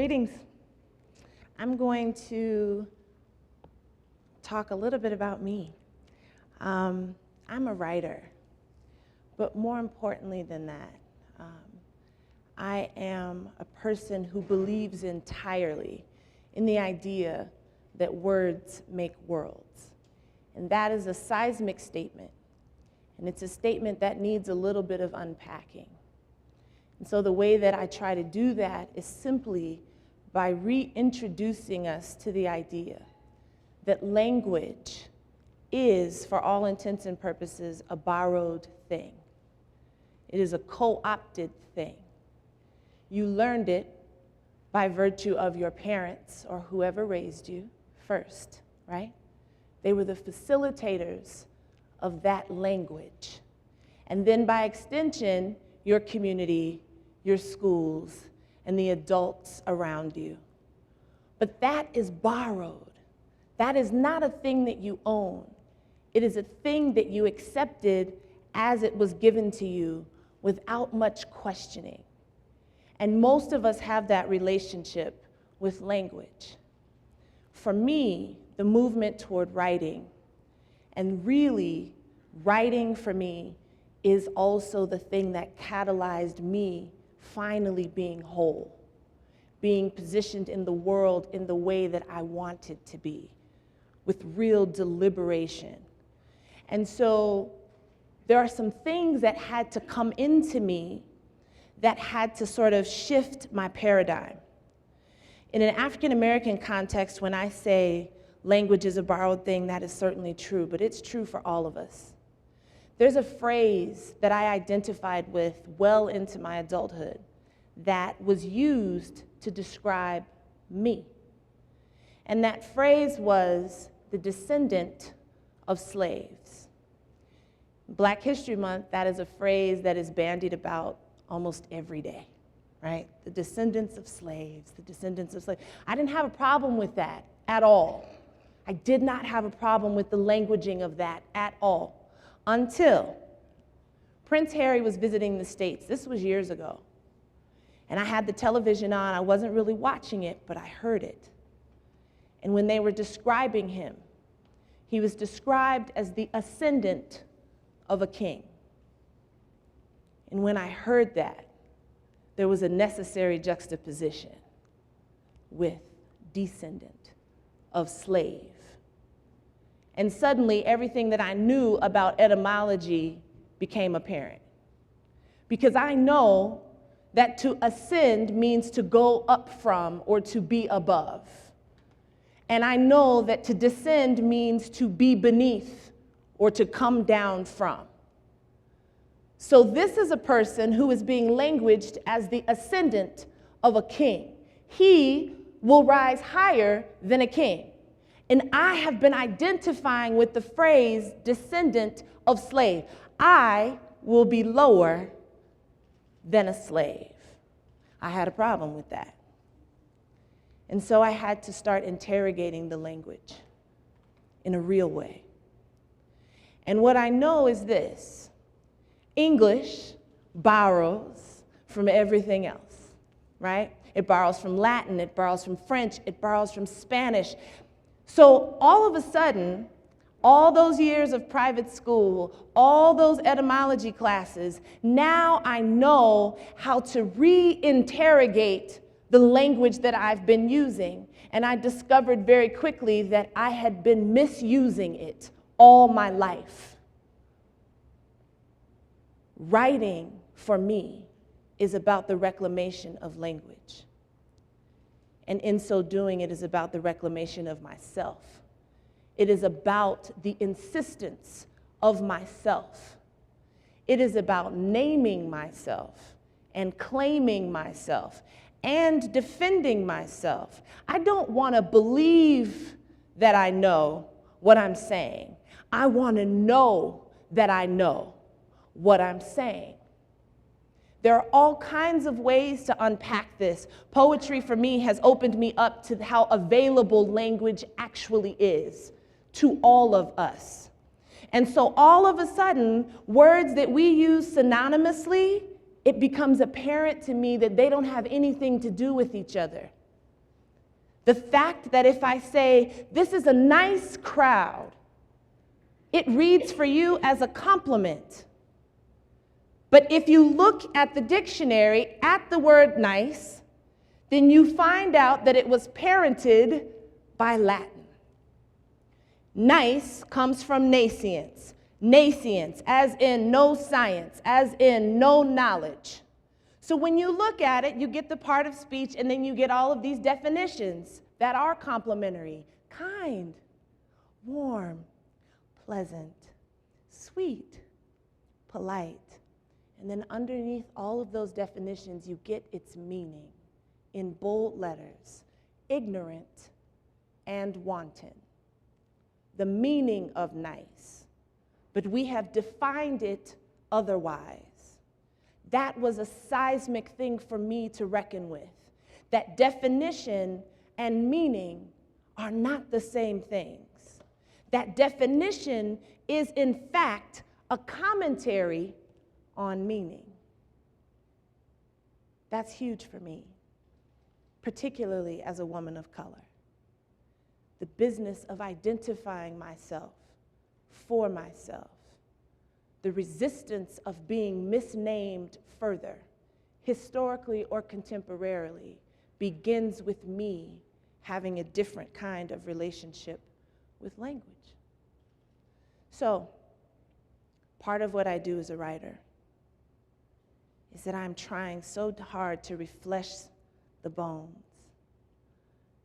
Greetings. I'm going to talk a little bit about me. I'm a writer, but more importantly than that, I am a person who believes entirely in the idea that words make worlds. And that is a seismic statement. And it's a statement that needs a little bit of unpacking. And so the way that I try to do that is simply by reintroducing us to the idea that language is, for all intents and purposes, a borrowed thing. It is a co-opted thing. You learned it by virtue of your parents or whoever raised you first, right? They were the facilitators of that language. And then by extension, your community, your schools, and the adults around you. But that is borrowed. That is not a thing that you own. It is a thing that you accepted as it was given to you without much questioning. And most of us have that relationship with language. For me, the movement toward writing, and really writing for me is also the thing that catalyzed me finally being whole, being positioned in the world in the way that I wanted to be, with real deliberation. And so there are some things that had to come into me that had to sort of shift my paradigm. In an African-American context, when I say language is a borrowed thing, that is certainly true, but it's true for all of us. There's a phrase that I identified with well into my adulthood that was used to describe me. And that phrase was the descendant of slaves. Black History Month, that is a phrase that is bandied about almost every day, right? The descendants of slaves, the descendants of slaves. I didn't have a problem with that at all. I did not have a problem with the languaging of that at all until Prince Harry was visiting the States. This was years ago. And I had the television on. I wasn't really watching it, but I heard it. And when they were describing him, he was described as the ascendant of a king. And when I heard that, there was a necessary juxtaposition with descendant of slave. And suddenly, everything that I knew about etymology became apparent. Because I know that to ascend means to go up from or to be above. And I know that to descend means to be beneath or to come down from. So this is a person who is being languaged as the ascendant of a king. He will rise higher than a king. And I have been identifying with the phrase descendant of slave. I will be lower than a slave. I had a problem with that. And so I had to start interrogating the language in a real way. And what I know is this: English borrows from everything else, right? It borrows from Latin, it borrows from French, it borrows from Spanish. So all of a sudden, all those years of private school, all those etymology classes, now I know how to reinterrogate the language that I've been using. And I discovered very quickly that I had been misusing it all my life. Writing, for me, is about the reclamation of language. And in so doing, it is about the reclamation of myself. It is about the insistence of myself. It is about naming myself and claiming myself and defending myself. I don't want to believe that I know what I'm saying. I want to know that I know what I'm saying. There are all kinds of ways to unpack this. Poetry, for me, has opened me up to how available language actually is to all of us. And so all of a sudden, words that we use synonymously, it becomes apparent to me that they don't have anything to do with each other. The fact that if I say, this is a nice crowd, it reads for you as a compliment. But if you look at the dictionary at the word nice, then you find out that it was parented by Latin. Nice comes from nascience. Nascience, as in no science, as in no knowledge. So when you look at it, you get the part of speech, and then you get all of these definitions that are complimentary: kind, warm, pleasant, sweet, polite. And then underneath all of those definitions, you get its meaning in bold letters: ignorant and wanton. The meaning of nice. But we have defined it otherwise. That was a seismic thing for me to reckon with. That definition and meaning are not the same things. That definition is, in fact, a commentary on meaning. That's huge for me, particularly as a woman of color. The business of identifying myself for myself. The resistance of being misnamed further, historically or contemporarily, begins with me having a different kind of relationship with language. So, part of what I do as a writer is that I'm trying so hard to reflesh the bones.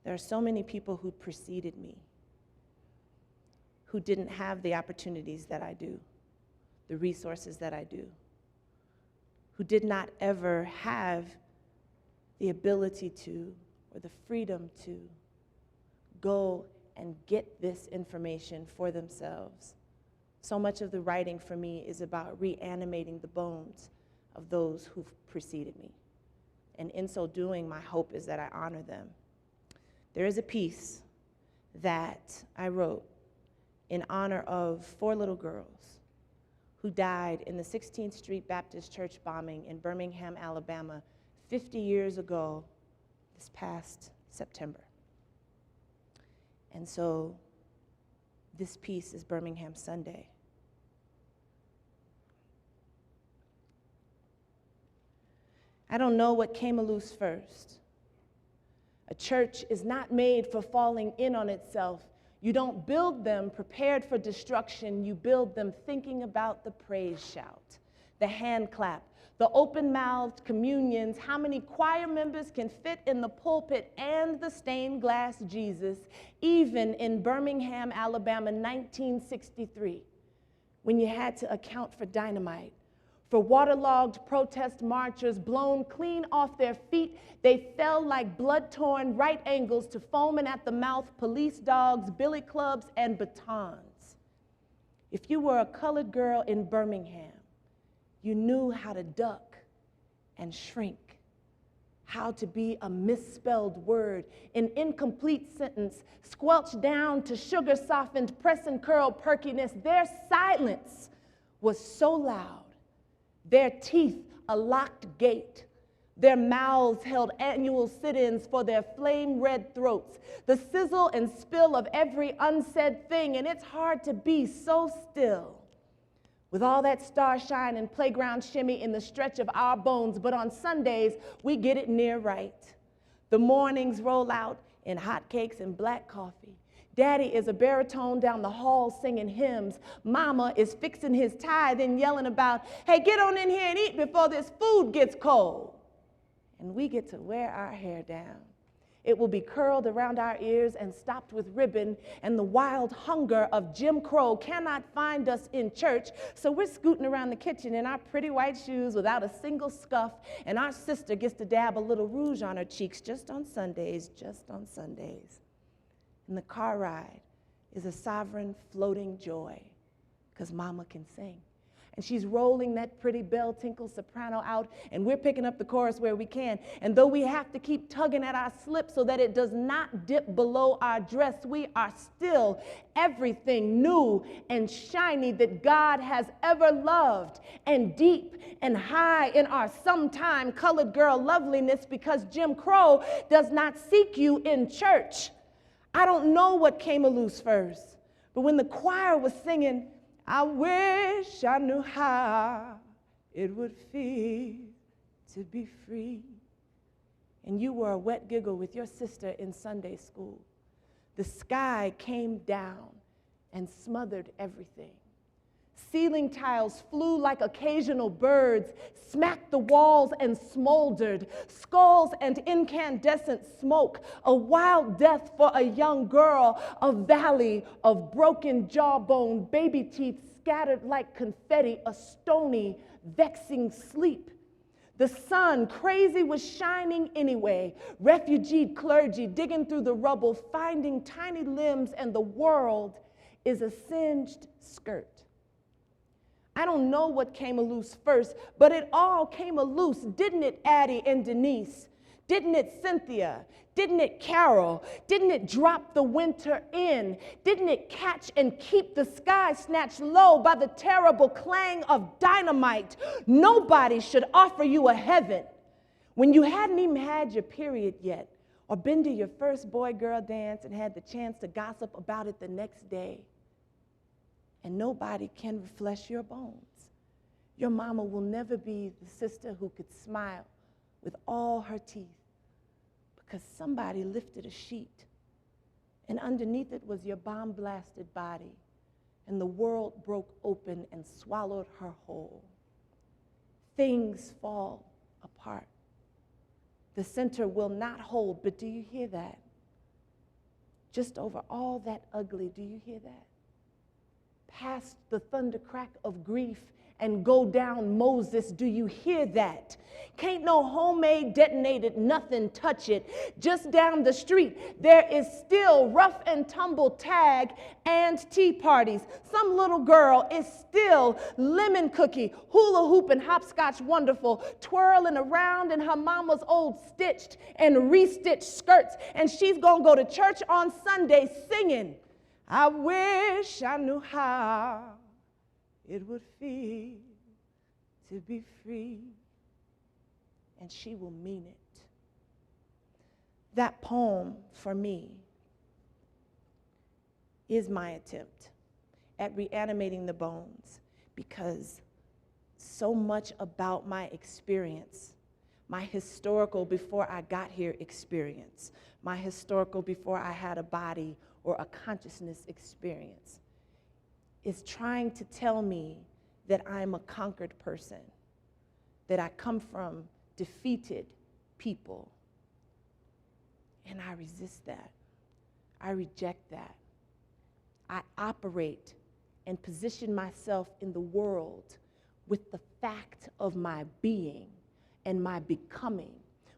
There are so many people who preceded me who didn't have the opportunities that I do, the resources that I do, who did not ever have the ability to, or the freedom to, go and get this information for themselves. So much of the writing for me is about reanimating the bones of those who've preceded me. And in so doing, my hope is that I honor them. There is a piece that I wrote in honor of 4 little girls who died in the 16th Street Baptist Church bombing in Birmingham, Alabama, 50 years ago this past September. And so this piece is Birmingham Sunday. I don't know what came loose first. A church is not made for falling in on itself. You don't build them prepared for destruction. You build them thinking about the praise shout, the hand clap, the open-mouthed communions, how many choir members can fit in the pulpit, and the stained glass Jesus, even in Birmingham, Alabama, 1963, when you had to account for dynamite, for waterlogged protest marchers blown clean off their feet. They fell like blood-torn right angles to foaming at the mouth police dogs, billy clubs, and batons. If you were a colored girl in Birmingham, you knew how to duck and shrink, how to be a misspelled word, an incomplete sentence, squelched down to sugar-softened press and curl perkiness. Their silence was so loud, their teeth a locked gate, their mouths held annual sit-ins for their flame-red throats, the sizzle and spill of every unsaid thing, and it's hard to be so still with all that starshine and playground shimmy in the stretch of our bones. But on Sundays, we get it near right. The mornings roll out in hotcakes and black coffee. Daddy is a baritone down the hall singing hymns. Mama is fixing his tie, then yelling about, hey, get on in here and eat before this food gets cold. And we get to wear our hair down. It will be curled around our ears and stopped with ribbon, and the wild hunger of Jim Crow cannot find us in church, so we're scooting around the kitchen in our pretty white shoes without a single scuff, and our sister gets to dab a little rouge on her cheeks just on Sundays, just on Sundays. And the car ride is a sovereign floating joy, because Mama can sing. And she's rolling that pretty bell tinkle soprano out, and we're picking up the chorus where we can. And though we have to keep tugging at our slip so that it does not dip below our dress, we are still everything new and shiny that God has ever loved, and deep and high in our sometime colored girl loveliness, because Jim Crow does not seek you in church. I don't know what came loose first, but when the choir was singing, I wish I knew how it would feel to be free, and you were a wet giggle with your sister in Sunday school, the sky came down and smothered everything. Ceiling tiles flew like occasional birds, smacked the walls and smoldered. Skulls and incandescent smoke, a wild death for a young girl, a valley of broken jawbone, baby teeth scattered like confetti, a stony, vexing sleep. The sun, crazy, was shining anyway. Refugeed clergy digging through the rubble, finding tiny limbs, and the world is a singed skirt. I don't know what came loose first, but it all came loose, didn't it, Addie and Denise? Didn't it, Cynthia? Didn't it, Carol? Didn't it drop the winter in? Didn't it catch and keep the sky snatched low by the terrible clang of dynamite? Nobody should offer you a heaven when you hadn't even had your period yet, or been to your first boy-girl dance and had the chance to gossip about it the next day. And nobody can flesh your bones. Your mama will never be the sister who could smile with all her teeth, because somebody lifted a sheet, and underneath it was your bomb-blasted body, and the world broke open and swallowed her whole. Things fall apart. The center will not hold, but do you hear that? Just over all that ugly, do you hear that? Past the thunder crack of grief and go down Moses, do you hear that? Can't no homemade detonated nothing touch it. Just down the street, there is still rough and tumble tag and tea parties. Some little girl is still lemon cookie, hula hoop and hopscotch wonderful, twirling around in her mama's old stitched and restitched skirts, and she's gonna go to church on Sunday singing, I wish I knew how it would feel to be free. And she will mean it. That poem, for me, is my attempt at reanimating the bones, because so much about my experience, my historical before I got here experience, my historical before I had a body or a consciousness experience, is trying to tell me that I'm a conquered person, that I come from defeated people. And I resist that. I reject that. I operate and position myself in the world with the fact of my being and my becoming,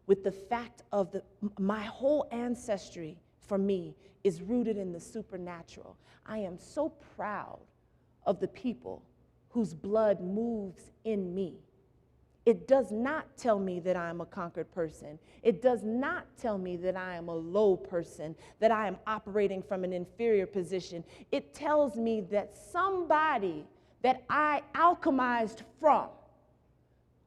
with the fact of my whole ancestry for me is rooted in the supernatural. I am so proud of the people whose blood moves in me. It does not tell me that I am a conquered person. It does not tell me that I am a low person, that I am operating from an inferior position. It tells me that somebody that I alchemized from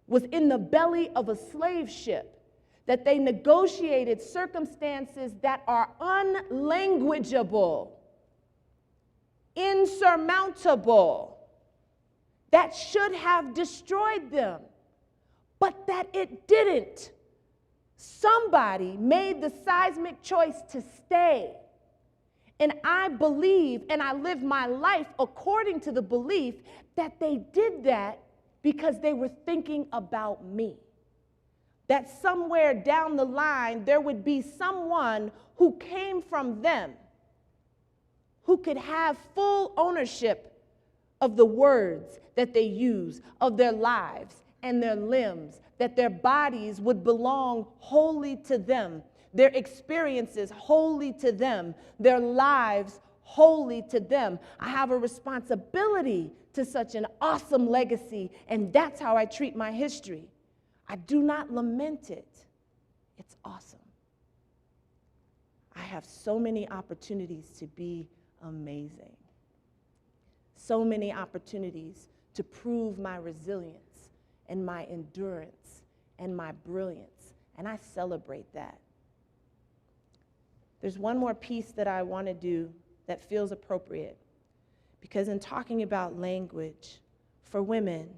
was in the belly of a slave ship, that they negotiated circumstances that are unlanguageable, insurmountable, that should have destroyed them, but that it didn't. Somebody made the seismic choice to stay. And I believe, and I live my life according to the belief that they did that because they were thinking about me. That somewhere down the line, there would be someone who came from them, who could have full ownership of the words that they use, of their lives and their limbs, that their bodies would belong wholly to them, their experiences wholly to them, their lives wholly to them. I have a responsibility to such an awesome legacy, and that's how I treat my history. I do not lament it. It's awesome. I have so many opportunities to be amazing. So many opportunities to prove my resilience and my endurance and my brilliance, and I celebrate that. There's one more piece that I want to do that feels appropriate, because in talking about language for women,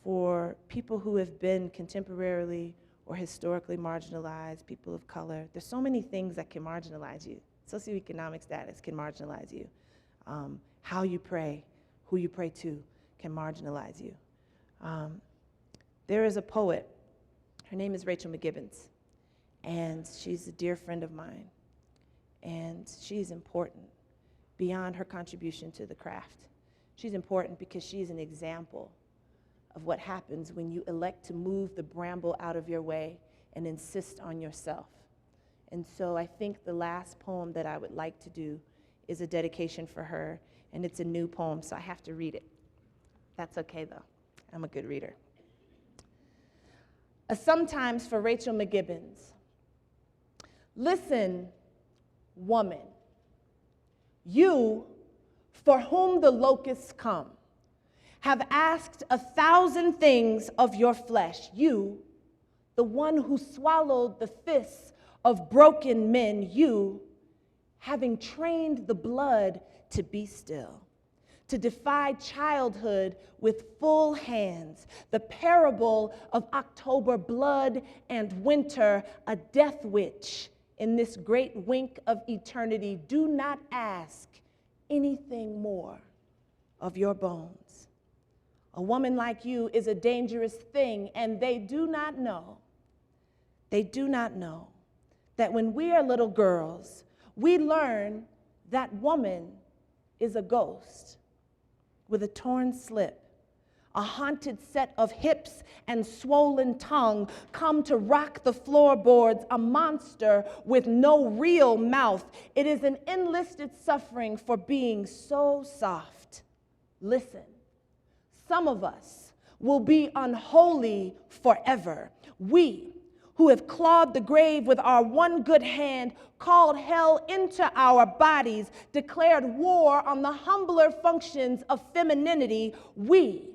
for people who have been contemporarily or historically marginalized, people of color, there's so many things that can marginalize you. Socioeconomic status can marginalize you. How you pray, who you pray to can marginalize you. There is a poet, her name is Rachel McGibbons, and she's a dear friend of mine, and she's important beyond her contribution to the craft. She's important because she's an example of what happens when you elect to move the bramble out of your way and insist on yourself. And so I think the last poem that I would like to do is a dedication for her, and it's a new poem, so I have to read it. That's okay, though. I'm a good reader. A Sometimes for Rachel McGibbons. Listen, woman, you for whom the locusts come, have asked 1,000 things of your flesh. You, the one who swallowed the fists of broken men, you, having trained the blood to be still, to defy childhood with full hands, the parable of October blood and winter, a death witch in this great wink of eternity. Do not ask anything more of your bones. A woman like you is a dangerous thing, and they do not know that when we are little girls, we learn that woman is a ghost with a torn slip, a haunted set of hips and swollen tongue, come to rock the floorboards, a monster with no real mouth. It is an enlisted suffering for being so soft. Listen, some of us will be unholy forever. We, who have clawed the grave with our one good hand, called hell into our bodies, declared war on the humbler functions of femininity, we,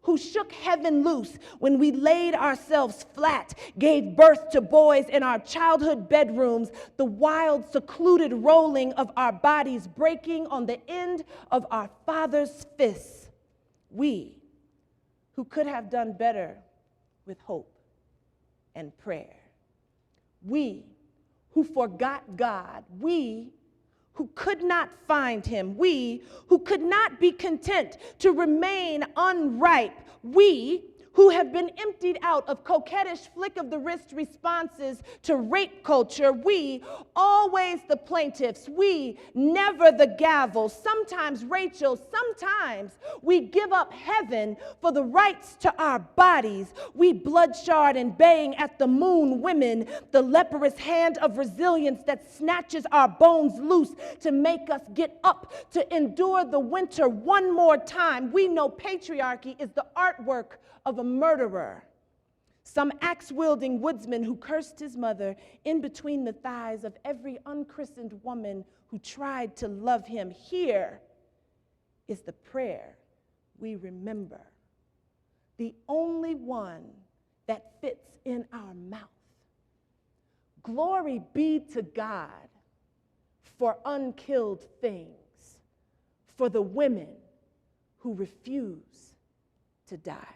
who shook heaven loose when we laid ourselves flat, gave birth to boys in our childhood bedrooms, the wild, secluded rolling of our bodies breaking on the end of our father's fists, we, who could have done better with hope and prayer. We who forgot God, we who could not find him, we who could not be content to remain unripe, we who have been emptied out of coquettish flick of the wrist responses to rape culture, we, always the plaintiffs, we, never the gavel. Sometimes, Rachel, sometimes we give up heaven for the rights to our bodies. We bloodshot and baying at the moon women, the leprous hand of resilience that snatches our bones loose to make us get up, to endure the winter one more time. We know patriarchy is the artwork of a murderer, some axe-wielding woodsman who cursed his mother in between the thighs of every unchristened woman who tried to love him. Here is the prayer we remember, the only one that fits in our mouth. Glory be to God for unkilled things, for the women who refuse to die.